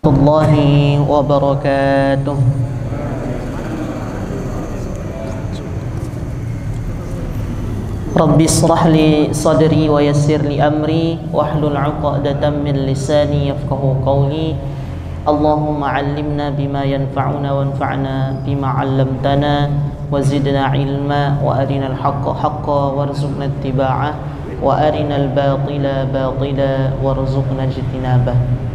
Warahmatullahi wabarakatuh. Rabbi israh li sadri wa yassir li amri wahlul 'uqdatam min lisani yafqahu qawli. Allahumma 'allimna bima yanfa'una wanfa'na bima 'allamtana wa zidna ilma wa arinal haqqa haqqan warzuqna ittiba'ah wa arinal batila batila warzuqna ijtinabah.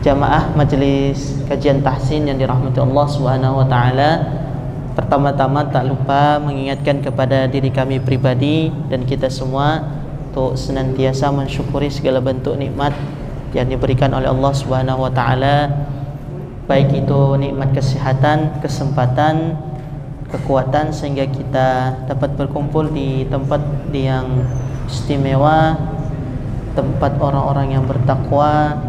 Jamaah majelis kajian tahsin yang dirahmati Allah Subhanahu wa taala, pertama-tama tak lupa mengingatkan kepada diri kami pribadi dan kita semua untuk senantiasa mensyukuri segala bentuk nikmat yang diberikan oleh Allah Subhanahu wa taala, baik itu nikmat kesehatan, kesempatan, kekuatan, sehingga kita dapat berkumpul di tempat yang istimewa, tempat orang-orang yang bertakwa,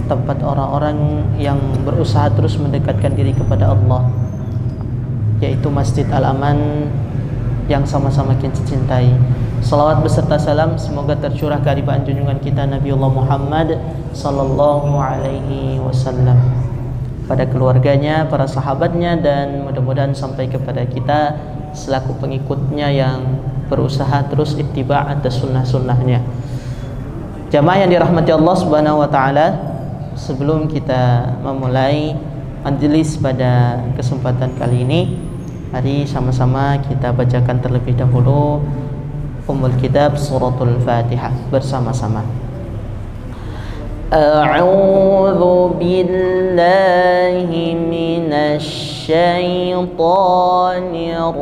tempat orang-orang yang berusaha terus mendekatkan diri kepada Allah, yaitu Masjid Al-Aman yang sama-sama kita cintai. Salawat beserta salam semoga tercurah kehadiran junjungan kita Nabiullah Muhammad sallallahu alaihi wasallam, pada keluarganya, para sahabatnya, dan mudah-mudahan sampai kepada kita selaku pengikutnya yang berusaha terus ittiba' atas sunnah-sunnahnya. Jamaah yang dirahmati Allah Subhanahu wa taala, sebelum kita memulai majelis pada kesempatan kali ini, mari sama-sama kita bacakan terlebih dahulu Ummul Kitab Suratul Fatihah bersama-sama. A'udzu billahi minasy syaithanir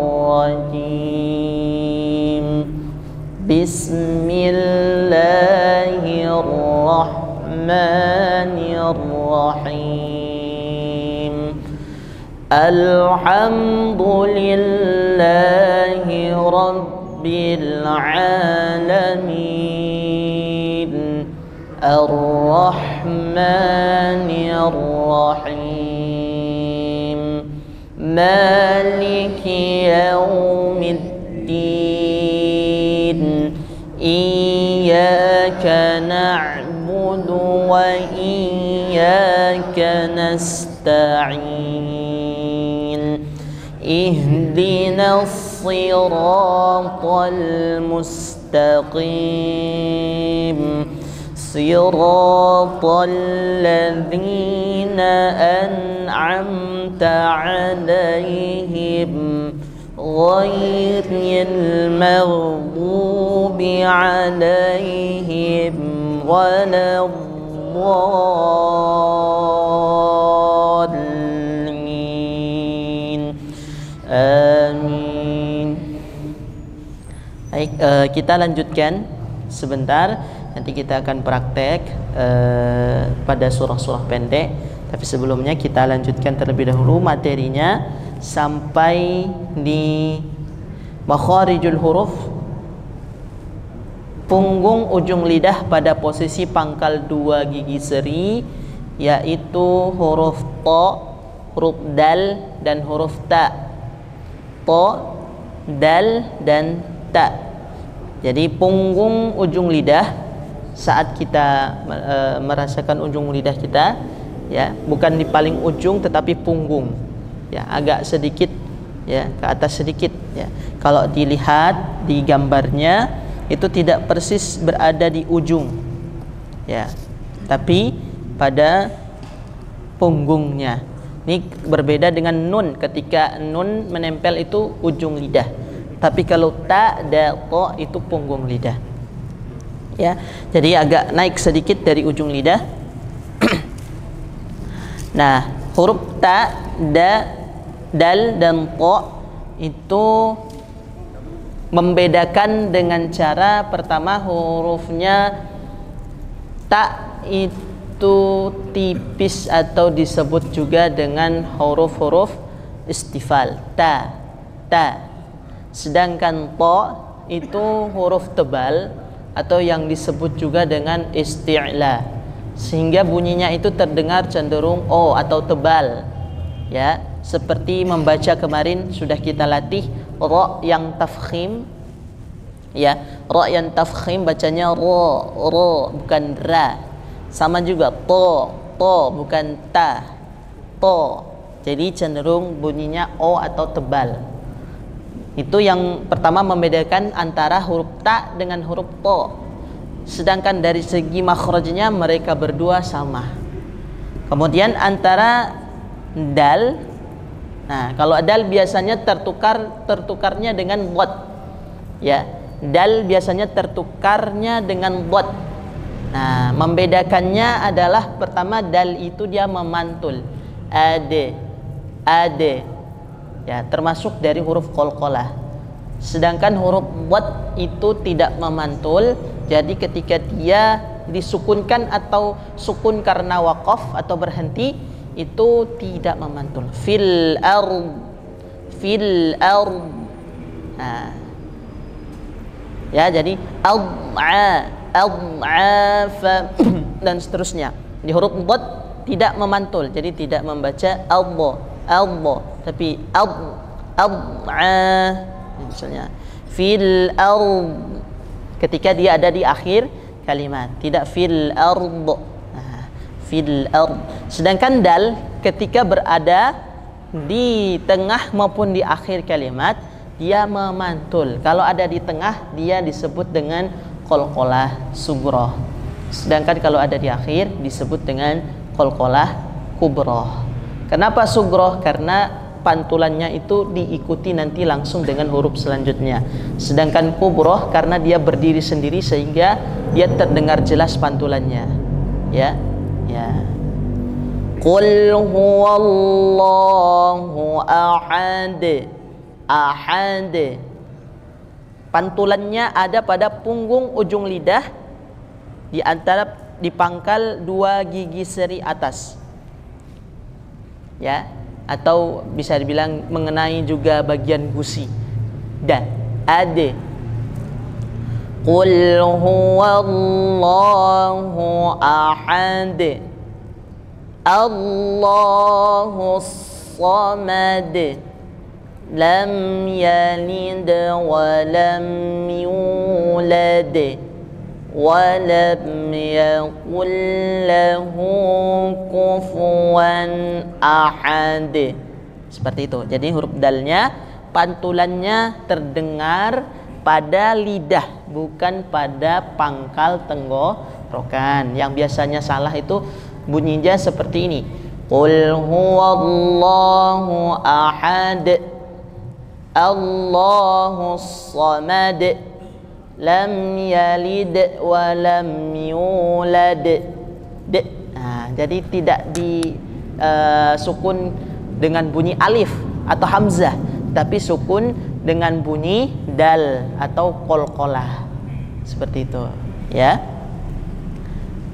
rajim. Bismillahirrahmanirrahim. Alhamdulillahi rabbil alamin. Ar-Rahmanir Rahim. Maliki yaumiddin. Iyyaka na'budu wa iyyaka nasta'in. Ihdinas siratal mustaqim. Siratal ladzina an'amta 'alaihim ghairil maghdubi 'alaihim waladdallin. Amin. Baik, kita lanjutkan sebentar. Nanti kita akan praktek pada surah-surah pendek. Tapi sebelumnya kita lanjutkan terlebih dahulu materinya sampai di makharijul huruf, punggung ujung lidah pada posisi pangkal dua gigi seri, yaitu huruf ta, huruf dal, dan huruf ta. Ta, dal, dan ta. Jadi punggung ujung lidah saat kita merasakan ujung lidah kita, ya, bukan di paling ujung tetapi punggung, ya, agak sedikit, ya, ke atas sedikit, ya. Kalau dilihat di gambarnya itu tidak persis berada di ujung, ya, tapi pada punggungnya. Ini berbeda dengan nun. Ketika nun menempel itu ujung lidah, tapi kalau ta, da, ta itu punggung lidah, ya. Jadi agak naik sedikit dari ujung lidah. Nah, huruf ta, da, dal, dan ta itu membedakan dengan cara pertama, hurufnya ta itu tipis atau disebut juga dengan huruf-huruf istifal, ta, ta. Sedangkan ta itu huruf tebal atau yang disebut juga dengan isti'la, sehingga bunyinya itu terdengar cenderung o atau tebal, ya, seperti membaca kemarin sudah kita latih ra yang tafkhim, ya, ra yang tafkhim bacanya ro bukan ra. Sama juga to bukan ta. To. Jadi cenderung bunyinya o atau tebal. Itu yang pertama membedakan antara huruf ta dengan huruf to. Sedangkan dari segi makhrajnya mereka berdua sama. Kemudian antara dal, nah kalau dal biasanya tertukarnya dengan bot, ya. Dal biasanya tertukarnya dengan bot. Nah, membedakannya adalah pertama dal itu dia memantul, ade, ya, termasuk dari huruf qalqalah. Sedangkan huruf bot itu tidak memantul, jadi ketika dia disukunkan atau sukun karena waqaf atau berhenti, itu tidak memantul. Fil ard. Nah, ya, jadi ad'afa dan seterusnya. Di huruf bot tidak memantul, jadi tidak membaca Allah, tapi misalnya fil ard ketika dia ada di akhir kalimat, tidak fil ard. Nah, fil ard. Sedangkan dal ketika berada di tengah maupun di akhir kalimat dia memantul. Kalau ada di tengah dia disebut dengan qalqalah sughra. Sedangkan kalau ada di akhir disebut dengan qalqalah kubra. Kenapa sughra? Karena pantulannya itu diikuti nanti langsung dengan huruf selanjutnya. Sedangkan kubra karena dia berdiri sendiri sehingga dia terdengar jelas pantulannya. Ya. Qul huwallahu ahad. Pantulannya ada pada punggung ujung lidah di antara di pangkal dua gigi seri atas, ya, atau bisa dibilang mengenai juga bagian gusi. Dan ade. Qul huwallahu ahad. Allahus samad. Lam yalid wa lam yulad wa lam yakul lahu kufuwan ahad. Seperti itu. Jadi huruf dalnya pantulannya terdengar pada lidah, bukan pada pangkal tenggorokan. Yang biasanya salah itu bunyinya seperti ini. Qul huwallahu ahad. Allahus samad. Lam yalid wa lam yulad. Nah, jadi tidak sukun dengan bunyi alif atau hamzah, tapi sukun dengan bunyi dal atau qalqalah. Seperti itu, ya.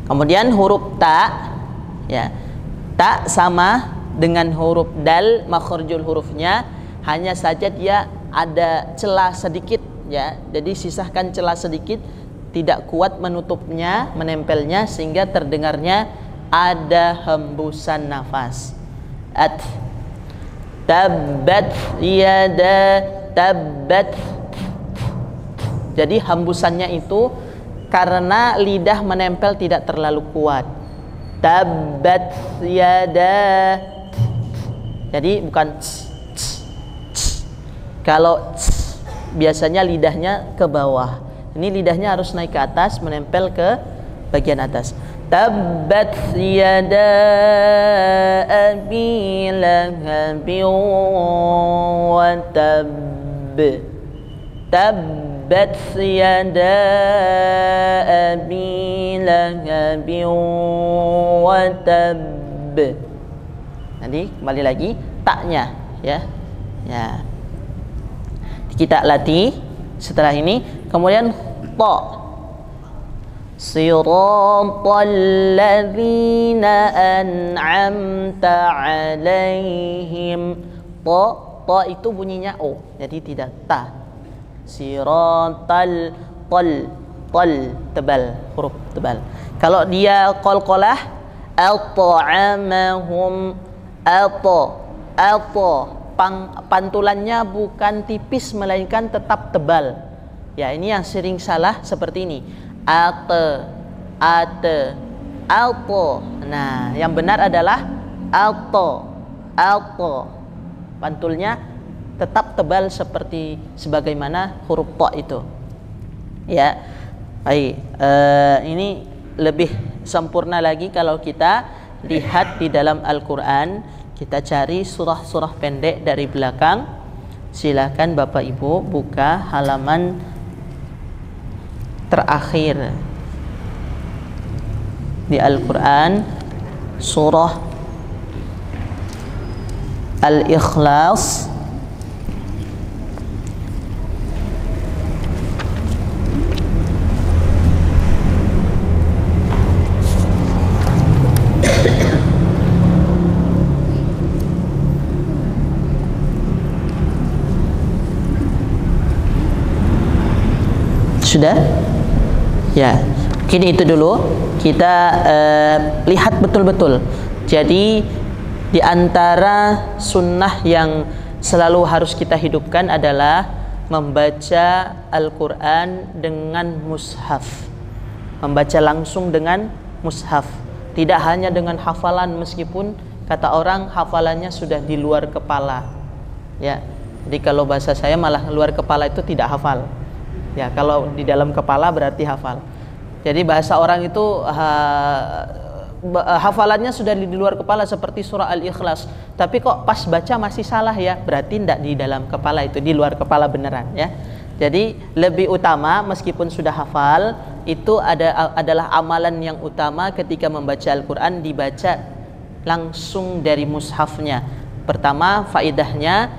Kemudian huruf ta, ya. Ta sama dengan huruf dal, makhrajul hurufnya hanya saja dia ada celah sedikit, ya. Jadi sisahkan celah sedikit, tidak kuat menutupnya, menempelnya sehingga terdengarnya ada hembusan nafas. Tabbat yada tabbat. Jadi hembusannya itu karena lidah menempel tidak terlalu kuat. Tabbat yada. Jadi bukan kalau biasanya lidahnya ke bawah. Ini lidahnya harus naik ke atas, menempel ke bagian atas. Tabbat yada abi lahabin wa tabb. Tabbat yada abi lahabin wa tabb. Nanti kembali lagi taknya, ya. Ya. Kita latih setelah ini. Kemudian ta. Siratal ladzina an'amta 'alaihim. Ta itu bunyinya o, jadi tidak ta. Siratal tal tebal, huruf tebal. Kalau dia qalqalah, at'amahum pantulannya bukan tipis melainkan tetap tebal. Ya, ini yang sering salah seperti ini. Ate. alto. Nah, yang benar adalah alto. Alto. Pantulnya tetap tebal seperti sebagaimana huruf ta itu. Ya. Baik. Ini lebih sempurna lagi kalau kita lihat di dalam Al-Qur'an, kita cari surah-surah pendek dari belakang. Silakan Bapak Ibu buka halaman terakhir di Al-Qur'an, surah Al-Ikhlas sudah? Ya, mungkin itu dulu kita lihat betul-betul. Jadi di antara sunnah yang selalu harus kita hidupkan adalah membaca Al-Quran dengan mushaf, membaca langsung dengan mushaf, tidak hanya dengan hafalan, meskipun kata orang hafalannya sudah di luar kepala. Ya, jadi kalau bahasa saya malah luar kepala itu tidak hafal. Ya, kalau di dalam kepala berarti hafal. Jadi bahasa orang itu hafalannya sudah di luar kepala seperti surah Al-Ikhlas, tapi kok pas baca masih salah ya, berarti tidak di dalam kepala, itu di luar kepala beneran ya. Jadi lebih utama meskipun sudah hafal, itu adalah amalan yang utama ketika membaca Al-Quran, dibaca langsung dari mushafnya. Pertama, faedahnya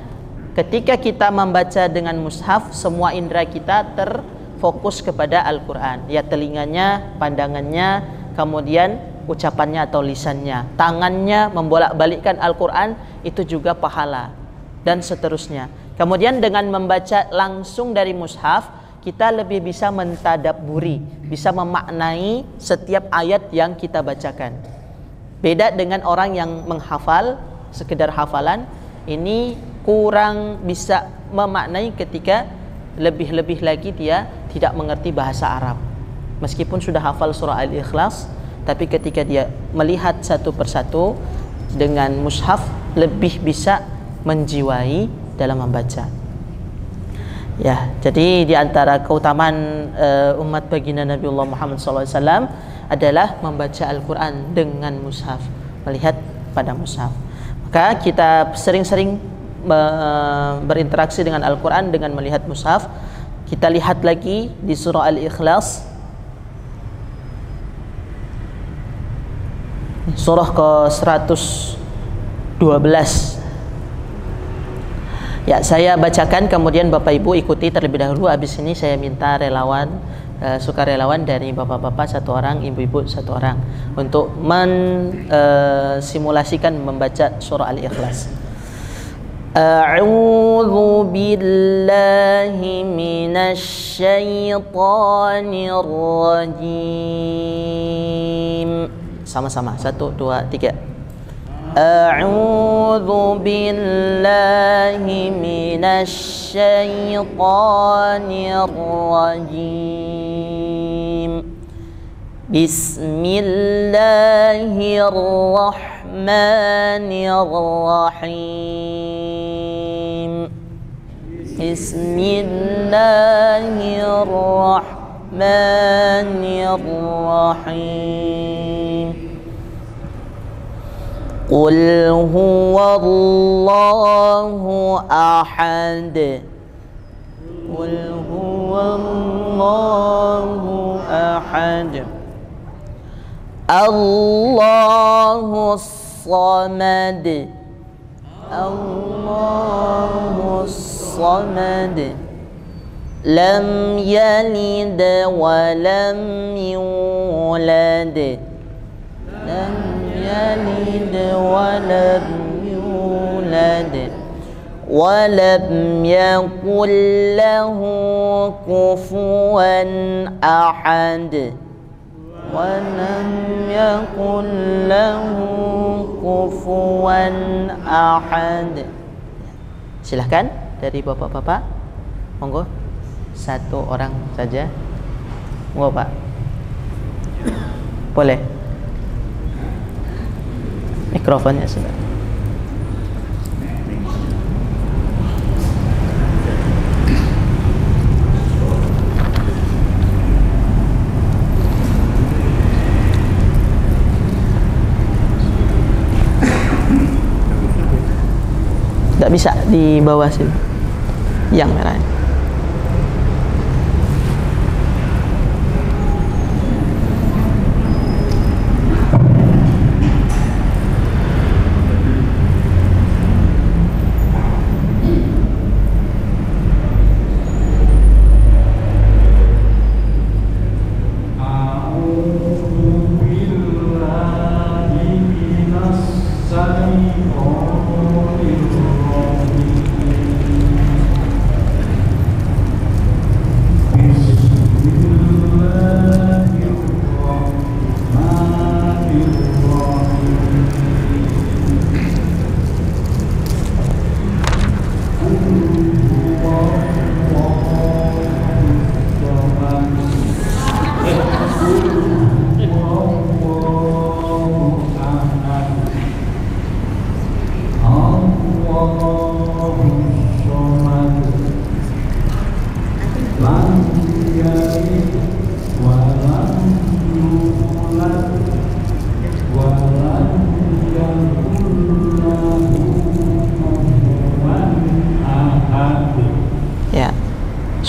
ketika kita membaca dengan mushaf, semua indera kita terfokus kepada Al-Quran. Ya, telinganya, pandangannya, kemudian ucapannya atau lisannya, tangannya membolak-balikkan Al-Quran, itu juga pahala, dan seterusnya. Kemudian dengan membaca langsung dari mushaf, kita lebih bisa mentadabburi, bisa memaknai setiap ayat yang kita bacakan. Beda dengan orang yang menghafal, sekedar hafalan, ini kurang bisa memaknai ketika lebih-lebih lagi dia tidak mengerti bahasa Arab. Meskipun sudah hafal surah Al-Ikhlas, tapi ketika dia melihat satu persatu dengan mushaf, lebih bisa menjiwai dalam membaca. Ya, jadi di antara keutamaan umat baginda Nabiullah Muhammad SAW adalah membaca Al-Quran dengan mushaf, melihat pada mushaf. Maka kita sering-sering berinteraksi dengan Al-Quran dengan melihat mushaf. Kita lihat lagi di surah Al-Ikhlas, surah ke-112. Ya, saya bacakan, kemudian Bapak Ibu ikuti terlebih dahulu. Habis ini saya minta relawan, sukarelawan dari bapak-bapak satu orang, ibu-ibu satu orang, untuk mensimulasikan membaca surah Al-Ikhlas. A'udzu billahi minasy syaithanir rajim. Sama-sama, 1, 2, 3. A'udzu billahi minasy syaithanir rajim. Bismillahirrahmanirrahim. Bismillahirrahmanirrahim. Qul huwallahu ahad. Qul huwallahu ahad. Allahus samad. Allahus samad. Lam yalid wa lam yulad. Lam yalid wa lam yulad. Wa lam yakul lahu kufuwan ahad. Wa lam yakul lahu kufuwan ahad. Silahkan dari bapak-bapak, monggo, satu orang saja. Monggo Pak, boleh. Mikrofonnya sudah. Tidak bisa di bawah sini yang merah.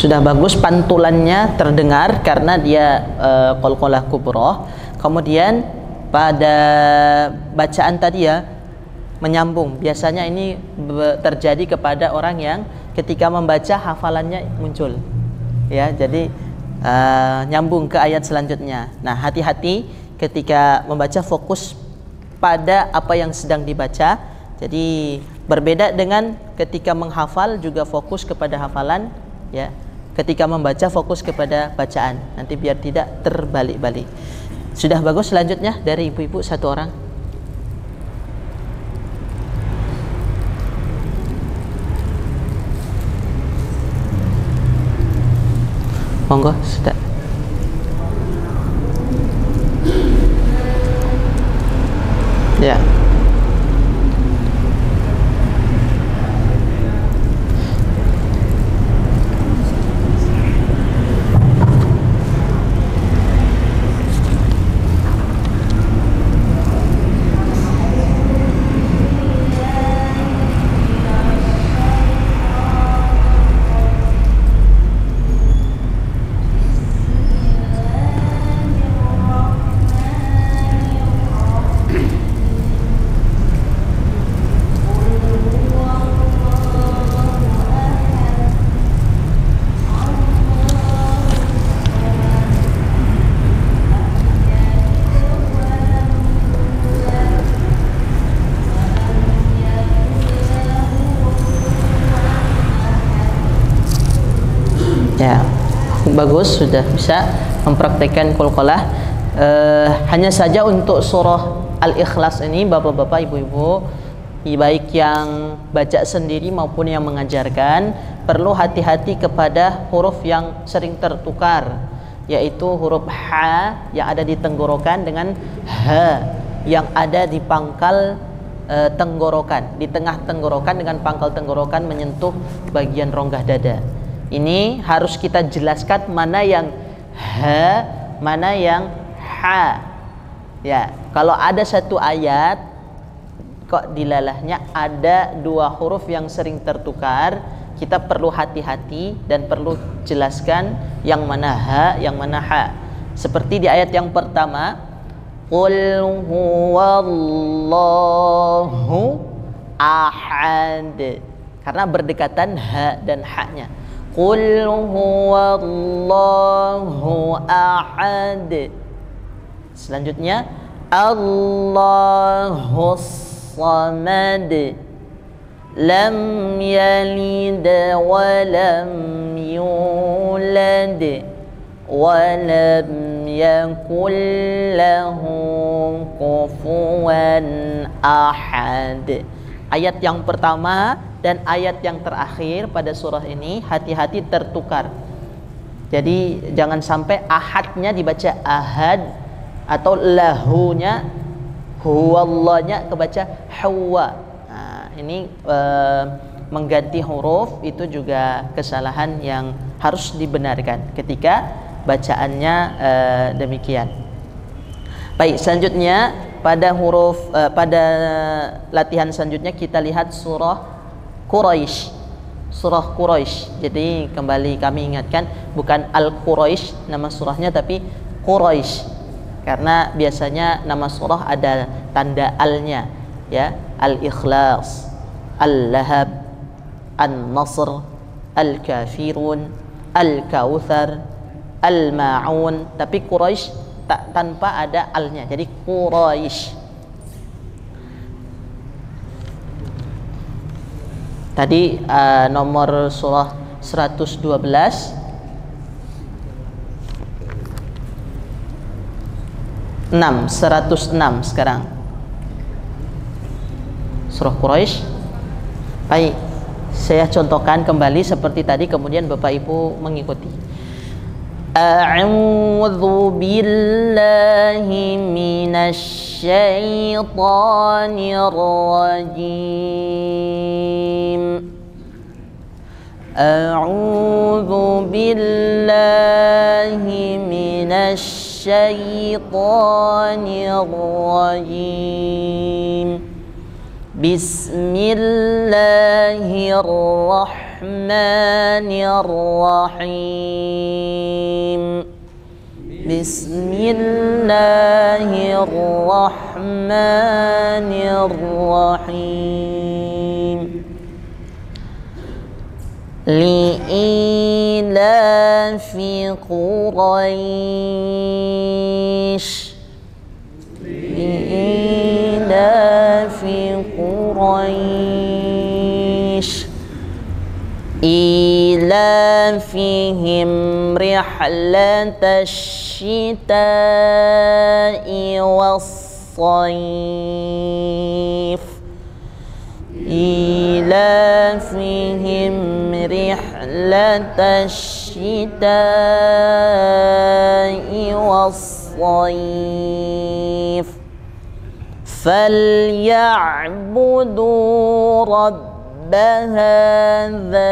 Sudah bagus, pantulannya terdengar karena dia qalqalah kubroh. Kemudian pada bacaan tadi ya menyambung. Biasanya ini terjadi kepada orang yang ketika membaca hafalannya muncul. Ya, jadi nyambung ke ayat selanjutnya. Nah, hati-hati ketika membaca, fokus pada apa yang sedang dibaca. Jadi berbeda dengan ketika menghafal, juga fokus kepada hafalan, ya. Ketika membaca fokus kepada bacaan, nanti biar tidak terbalik-balik. Sudah bagus. Selanjutnya dari ibu-ibu satu orang. Monggo, sudah. Ya. Ya, bagus, sudah bisa mempraktekkan qalqalah. Hanya saja untuk surah Al-Ikhlas ini, bapak-bapak, ibu-ibu, baik yang baca sendiri maupun yang mengajarkan, perlu hati-hati kepada huruf yang sering tertukar, yaitu huruf H yang ada di tenggorokan dengan H yang ada di pangkal tenggorokan, di tengah tenggorokan dengan pangkal tenggorokan menyentuh bagian rongga dada. Ini harus kita jelaskan mana yang H, mana yang H. Ya, kalau ada satu ayat kok di lalahnya ada dua huruf yang sering tertukar, kita perlu hati-hati dan perlu jelaskan yang mana H, yang mana H. Seperti di ayat yang pertama, Qul huwallahu ahad. Karena berdekatan H dan H-nya. Qul huwallahu ahad. Selanjutnya Allahus samad. Lam yalid wa lam yulad wa lam yakul lahu kufuwan ahad. Ayat yang pertama dan ayat yang terakhir pada surah ini hati-hati tertukar. Jadi jangan sampai ahadnya dibaca ahad atau lahunya Huwallahnya kebaca hawa. Nah, ini mengganti huruf itu juga kesalahan yang harus dibenarkan ketika bacaannya demikian. Baik, selanjutnya pada pada latihan selanjutnya kita lihat surah Quraisy. Surah Quraisy. Jadi kembali kami ingatkan, bukan Al-Quraisy nama surahnya, tapi Quraisy. Karena biasanya nama surah ada tanda al-nya, ya. Al-Ikhlas, Al-Lahab, An-Nasr, Al-Kafirun, Al-Kautsar, Al-Ma'un. Tapi Quraisy tanpa ada al-nya. Jadi Quraisy. Tadi nomor surah 112, 106 sekarang. Surah Quraisy. Baik, saya contohkan kembali seperti tadi, kemudian Bapak Ibu mengikuti. A'udzu billahi minasy syaithanir rajim. A'udzu billahi minasy syaithanir rajim. Bismillahirrahmanirrahim. Bismillahirrahmanirrahim. Li'ilafi Quraisy. Li'ilafi Quraisy ilafihim rihlatash shita'i was-sayf. Ilafihim rihlatash shita'i was-sayf. فليعبدوا رب هذا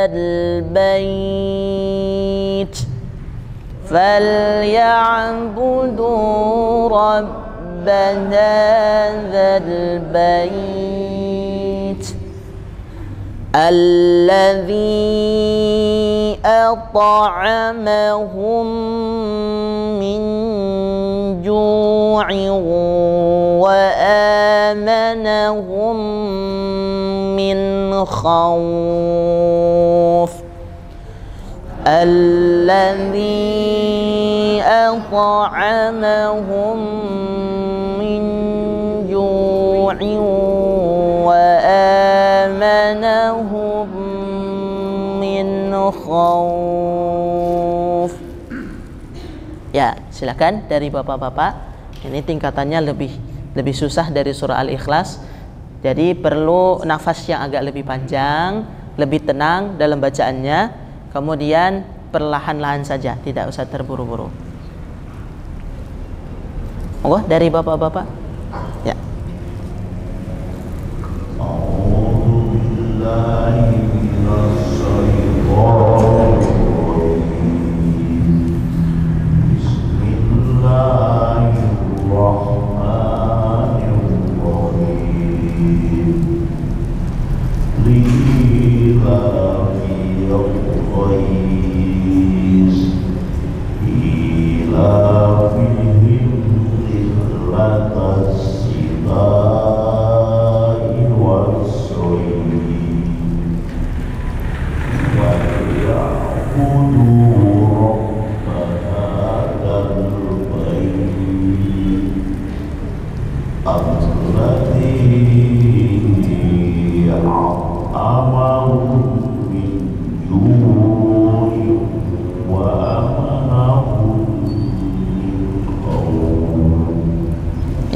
البيت. فليعبدوا رب هذا البيت الذي أطعمهم من جوع وآمنهم من خوف. الذي أطعمهم من جوع وآمنهم من خوف. Ya, silakan dari bapak-bapak. Ini tingkatannya lebih susah dari surah Al-Ikhlas. Jadi perlu nafas yang agak lebih panjang, lebih tenang dalam bacaannya. Kemudian perlahan-lahan saja, tidak usah terburu-buru. Oh, dari bapak-bapak. Ya.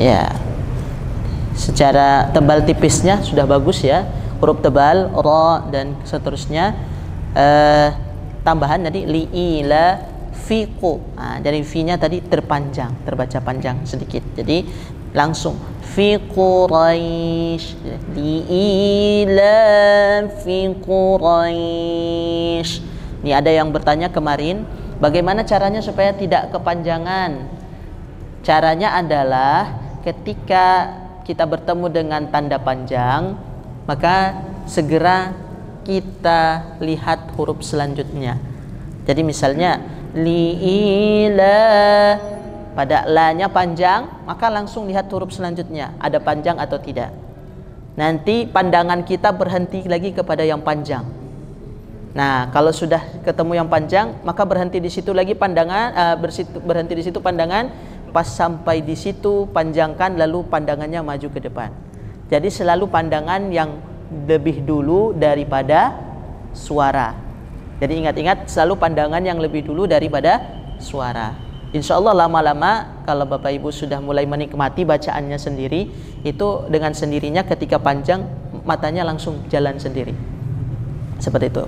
Ya, secara tebal tipisnya sudah bagus ya, huruf tebal, ra dan seterusnya. Tambahan tadi li'ila fiqu. Nah, dari fi-nya tadi terpanjang, terbaca panjang sedikit. Jadi langsung fi Quraisy, ila fi Quraisy. Ini ada yang bertanya kemarin, bagaimana caranya supaya tidak kepanjangan? Caranya adalah ketika kita bertemu dengan tanda panjang, maka segera kita lihat huruf selanjutnya. Jadi misalnya liila, pada la-nya panjang, maka langsung lihat huruf selanjutnya, ada panjang atau tidak. Nanti pandangan kita berhenti lagi kepada yang panjang. Nah, kalau sudah ketemu yang panjang, maka berhenti di situ lagi pandangan, berhenti di situ pandangan, pas sampai di situ panjangkan, lalu pandangannya maju ke depan. Jadi selalu pandangan yang lebih dulu daripada suara. Jadi ingat-ingat, selalu pandangan yang lebih dulu daripada suara. Insya Allah lama-lama kalau Bapak Ibu sudah mulai menikmati bacaannya sendiri, itu dengan sendirinya ketika panjang matanya langsung jalan sendiri. Seperti itu.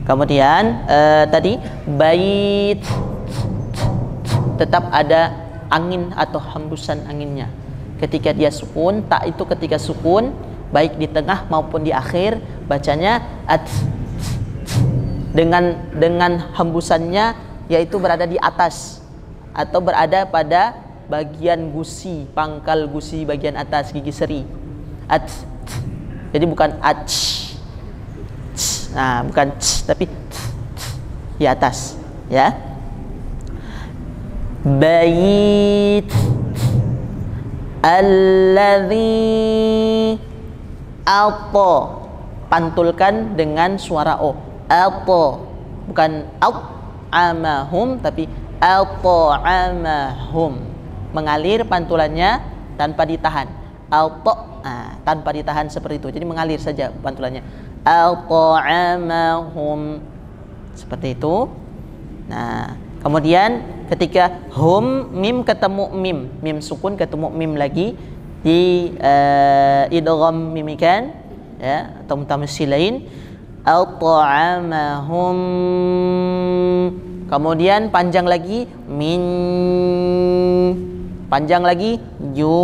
Kemudian tadi bait, tetap ada angin atau hembusan anginnya. Ketika dia sukun, tak itu ketika sukun, baik di tengah maupun di akhir, bacanya at, dengan hembusannya, yaitu berada di atas atau berada pada bagian gusi, pangkal gusi bagian atas gigi seri. At. Jadi bukan at. Nah, bukan tapi di atas, ya. Bait alladzi, alto, pantulkan dengan suara o. Alto, bukan amahum tapi al-ta'amahum, mengalir pantulannya tanpa ditahan. Tanpa ditahan seperti itu, jadi mengalir saja pantulannya. Al-ta'amahum, seperti itu. Nah, kemudian ketika hum, mim ketemu mim sukun ketemu mim lagi di idgham mimikan, ya, atau mutamassilain. Al-ta'amahum. Kemudian panjang lagi min, panjang lagi yu,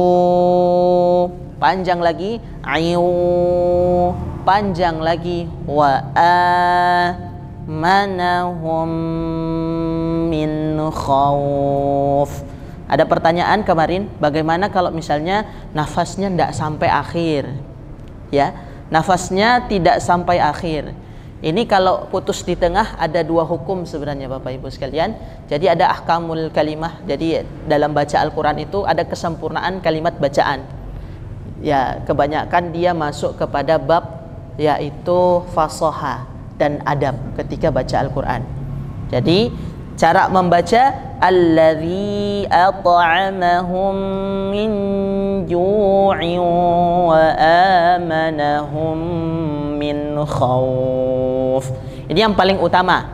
panjang lagi ayu, panjang lagi wa amanahum min khauf. Ada pertanyaan kemarin, bagaimana kalau misalnya nafasnya tidak sampai akhir, ya, nafasnya tidak sampai akhir. Ini kalau putus di tengah ada dua hukum sebenarnya Bapak Ibu sekalian. Jadi ada ahkamul kalimah. Jadi dalam baca Al-Quran itu ada kesempurnaan kalimat bacaan. Ya, kebanyakan dia masuk kepada bab yaitu fasahah dan adab ketika baca Al-Quran. Jadi cara membaca alladzi at'amahum min ju'in wa amanahum min khauf. Ini yang paling utama.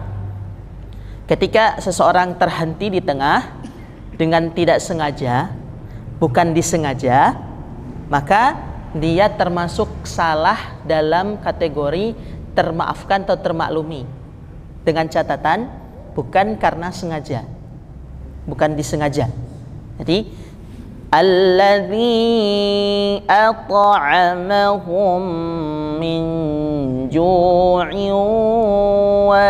Ketika seseorang terhenti di tengah dengan tidak sengaja, bukan disengaja, maka dia termasuk salah dalam kategori termaafkan atau termaklumi. Dengan catatan bukan karena sengaja, bukan disengaja. Jadi alladzi at'amahum min ju'in wa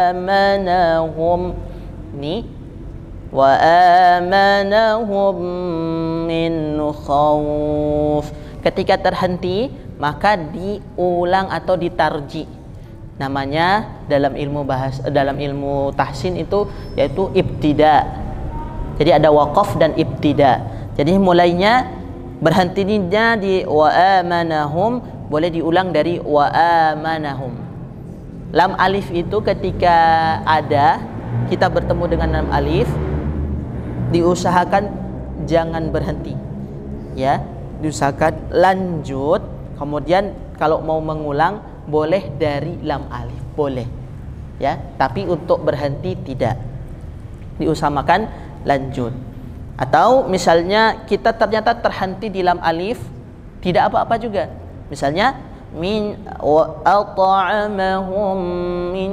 amanahum, ini wa amanahum min khauf. Ketika terhenti maka diulang atau ditarji. Namanya dalam ilmu dalam ilmu tahsin itu yaitu ibtida. Jadi ada waqaf dan ibtida. Jadi mulainya berhentinya di wa amanahum, boleh diulang dari wa amanahum. Lam alif itu ketika ada, kita bertemu dengan lam alif, diusahakan jangan berhenti, ya, diusahakan lanjut. Kemudian kalau mau mengulang boleh dari lam alif, boleh, ya, tapi untuk berhenti tidak, diusahakan lanjut. Atau misalnya kita ternyata terhenti di lam alif, tidak apa-apa juga. Misalnya min at'amahum min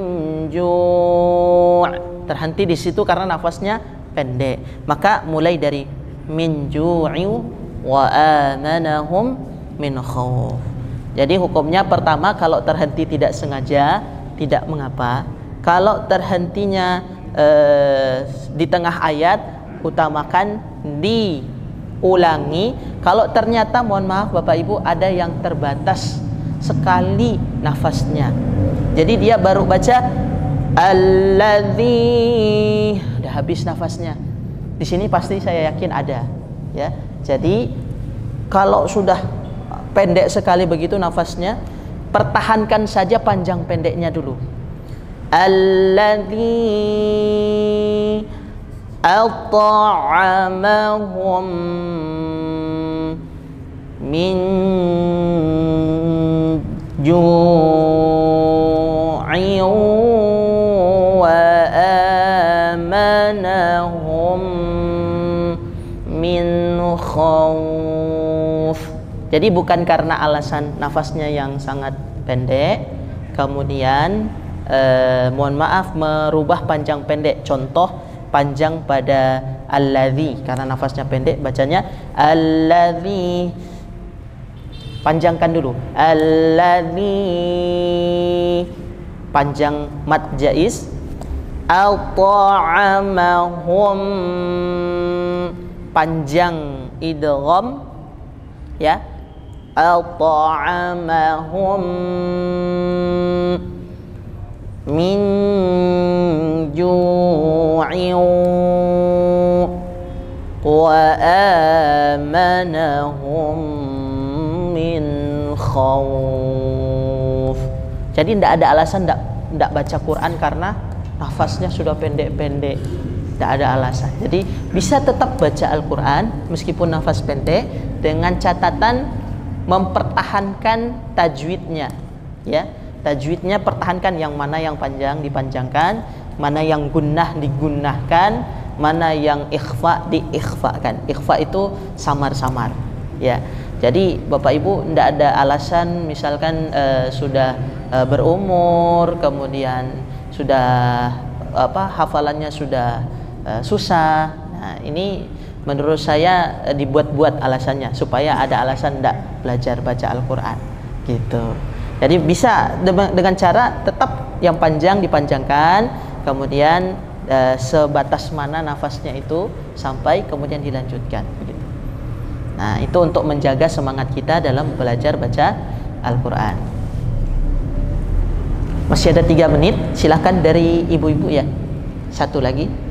ju', terhenti di situ karena nafasnya pendek, maka mulai dari min ju'u wa amanahum min khauf. Jadi hukumnya pertama, kalau terhenti tidak sengaja tidak mengapa. Kalau terhentinya di tengah ayat, utamakan diulangi. Kalau ternyata, mohon maaf Bapak Ibu, ada yang terbatas sekali nafasnya, jadi dia baru baca alladzi, udah habis nafasnya. Di sini pasti saya yakin ada, ya. Jadi kalau sudah pendek sekali begitu nafasnya, pertahankan saja panjang pendeknya dulu. Alladzi at'amahum min ju'in wa amanahum min khauf. Jadi bukan karena alasan nafasnya yang sangat pendek kemudian mohon maaf merubah panjang pendek. Contoh, panjang pada alladzi, karena nafasnya pendek bacanya alladzi, panjangkan dulu alladzi, panjang mad jaiz. At'amahum, panjang idgham, ya. At'amahum min ju'in wa amanahum min khauf. Jadi tidak ada alasan tidak baca Quran karena nafasnya sudah pendek-pendek, tidak ada alasan. Jadi bisa tetap baca Al-Quran meskipun nafas pendek, dengan catatan mempertahankan tajwidnya, ya. Tajwidnya pertahankan, yang mana yang panjang dipanjangkan, mana yang gunnah digunnahkan, mana yang ikhfa diikhfakan. Ikhfa itu samar-samar, ya. Jadi Bapak Ibu tidak ada alasan misalkan sudah berumur, kemudian sudah hafalannya sudah susah. Nah, ini menurut saya dibuat-buat alasannya supaya ada alasan tidak belajar baca Al-Quran, gitu. Jadi bisa dengan cara tetap yang panjang dipanjangkan, kemudian sebatas mana nafasnya itu sampai kemudian dilanjutkan, begitu. Nah, itu untuk menjaga semangat kita dalam belajar baca Al-Quran. Masih ada 3 menit, silahkan dari ibu-ibu, ya. Satu lagi.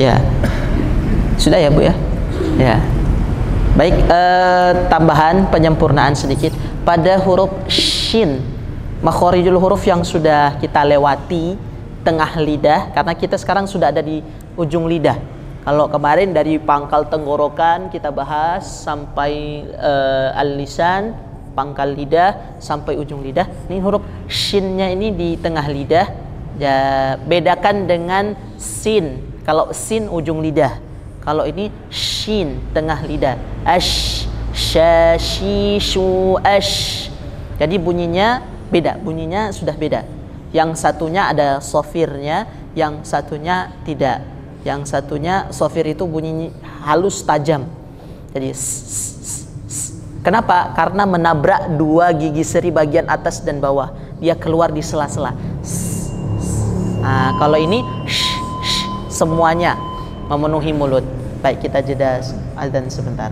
Ya, sudah ya Bu, ya. Ya, baik. Tambahan penyempurnaan sedikit pada huruf shin, makhorijul huruf yang sudah kita lewati tengah lidah, karena kita sekarang sudah ada di ujung lidah. Kalau kemarin dari pangkal tenggorokan kita bahas sampai al-lisan, pangkal lidah sampai ujung lidah. Ini huruf shinnya ini di tengah lidah. Ya, bedakan dengan sin. Kalau sin ujung lidah, kalau ini shin tengah lidah. Ash, shashi, shu, ash. Jadi bunyinya beda, bunyinya sudah beda. Yang satunya ada sofirnya, yang satunya tidak. Yang satunya sofir itu bunyinya halus tajam. Jadi kenapa? Karena menabrak 2 gigi seri bagian atas dan bawah. Dia keluar di sela-sela. Nah, kalau ini semuanya memenuhi mulut. Baik, kita jeda azan sebentar.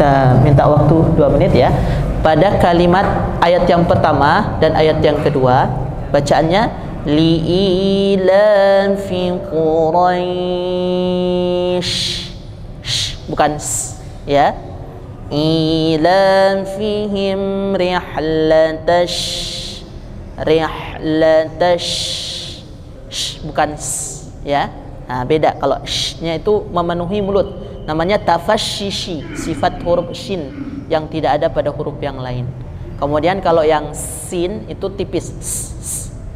Kita minta waktu 2 menit ya. Pada kalimat ayat yang pertama dan ayat yang kedua, bacaannya li'ilan fi Quraisy, bukan s, ya. Ilan fihim rihlatash, bukan s, ya. Nah, beda kalau sh-nya itu memenuhi mulut. Namanya tafashishi, sifat huruf shin yang tidak ada pada huruf yang lain. Kemudian kalau yang sin itu tipis,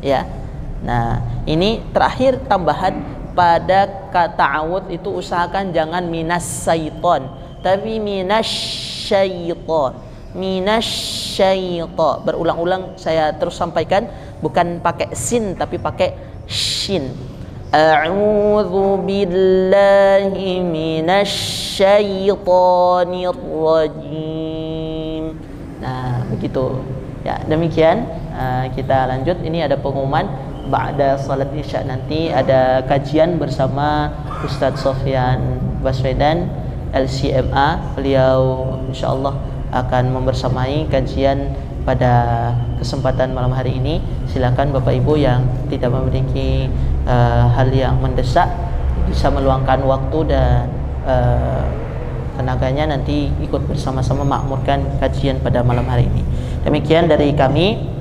ya. Nah, ini terakhir tambahan pada kata awud itu usahakan jangan minas syaiton, tapi minas syaiton. Berulang-ulang saya terus sampaikan, bukan pakai sin tapi pakai shin. A'udzu billahi minasy syaithanir rajim. Nah, begitu. Ya, demikian kita lanjut. Ini ada pengumuman ba'da salat Isya nanti ada kajian bersama Ustadz Sofyan Baswedan LCMA. Beliau insyaallah akan membersamai kajian pada kesempatan malam hari ini. Silakan Bapak Ibu yang tidak memiliki hal yang mendesak bisa meluangkan waktu dan tenaganya nanti ikut bersama-sama makmurkan kajian pada malam hari ini. Demikian dari kami.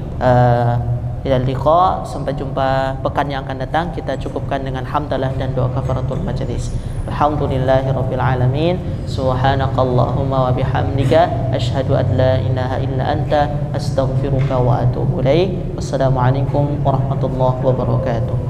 Ila liqa, sampai jumpa pekan yang akan datang. Kita cukupkan dengan hamdalah dan doa kafaratul majelis. Alhamdulillahirabbil alamin. Subhanakallahumma wa bihamdika asyhadu an la ilaha illa anta astaghfiruka wa atubu ilaik. Wassalamualaikum warahmatullahi wabarakatuh.